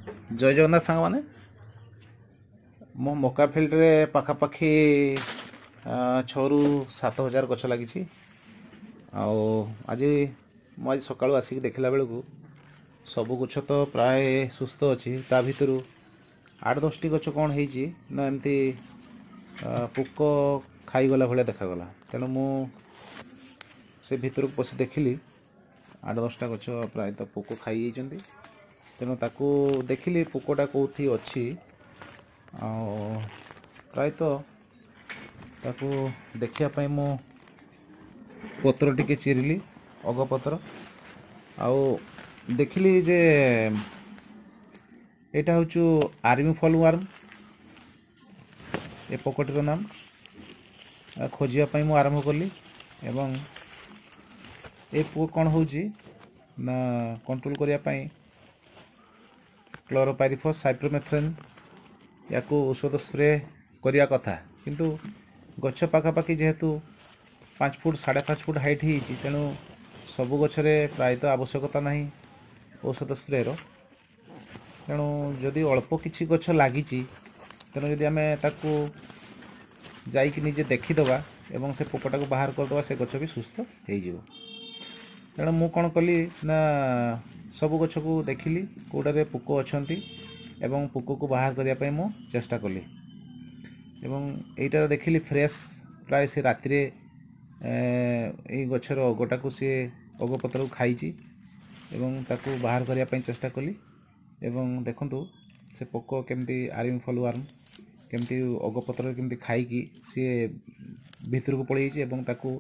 जय जगन्नाथ सांग मैंने मो मका फिल्ड रे पाखापाखि 6 ରୁ 7 ହଜାର ଗଛ ଲାଗିଛି। ଆଉ आज ସକାଳୁ ଆସିକି ଦେଖିଲା ବେଳକୁ ସବୁ ଗଛ ତ ପ୍ରାୟ ସୁସ୍ଥ ଅଛି। ତା ଭିତରୁ 8-10ଟି ଗଛ କ'ଣ ହେଇଛି ନା ଏମିତି ପୋକ ଖାଇଗଲା ଭଳିଆ ଦେଖାଗଲା। ତେଣୁ ମୁଁ ସେ ଭିତରକୁ ପଶି ଦେଖିଲି 8-10ଟା ଗଛ ପ୍ରାୟତଃ ପୋକ ଖାଇଯାଇଛନ୍ତି। ତେଣୁ ତାକୁ ଦେଖିଲି ପୋକଟା କେଉଁଠି ଅଛି। ଆଉ ପ୍ରାୟତଃ ତାକୁ ଦେଖିବା ପାଇଁ ମୁଁ ପତ୍ର ଟିକେ ଚିରିଲି, ଅଗପତ୍ର, ଆଉ ଦେଖିଲି ଯେ ଏଇଟା ହେଉଛି ଆର୍ମି ଫଲ୍ ୱାର୍ମ। ଏ ପୋକଟିର ନାମ ଖୋଜିବା ପାଇଁ ମୁଁ ଆରମ୍ଭ କଲି ଏବଂ ଏ ପୋକ କ'ଣ ହେଉଛି ନା କଣ୍ଟ୍ରୋଲ କରିବା ପାଇଁ କ୍ଲୋରୋପାଇରିଫସ୍ ସାଇପ୍ରୋମେଥ୍ରିନ୍ याकू औषध स्प्रे करिया कथा, किंतु गछ पाखापाखि जेहेतु 5 फुट 5.5 फुट हाइट होती, तेणु सबु गछरे प्रायतः आवश्यकता नहीं औषध स्प्रे रो। तेणु जदि अल्प किछि गछ लगी, तेणु जदि आम ताकू जाइक निजे देखीदबा एवं से पोकटा को बाहर करदे, से गछ भी सुस्थ हो। तेणु मु कौन कली ना सबु गछ को देखिली कौटारे पोक अच्छा एवं पोक को बाहर करने मु चेष्टा कली। एवं एटा देखिली फ्रेश प्राय से राति रे गछर अगटा को सी अगपत्र को खाई एवं ताकू बाहर करने चेष्टा कली। एवं देखंतु से पोक केमती आर्मी फॉल वर्म केमती अगपत्र केमती खाई सी भीतर को पड़ी एवं ताकू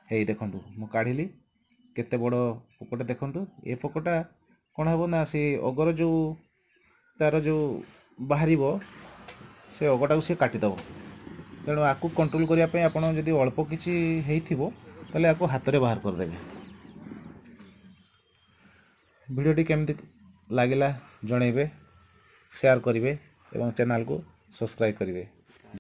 हे देखंतु मु काढ़िली केते बड़ पोकटा। देखंतु ए पोकटा कौन हम ना से अगर जो तार जो बाहर से अगटा को सी काटिदेव। तेणु आपको कंट्रोल करने आप जदि अल्प किसी होते आपको हाथ में बाहर करदे। वीडियोटी केमती लगिला जनइबे, शेयर करेंगे और चैनल को सब्सक्राइब करेंगे।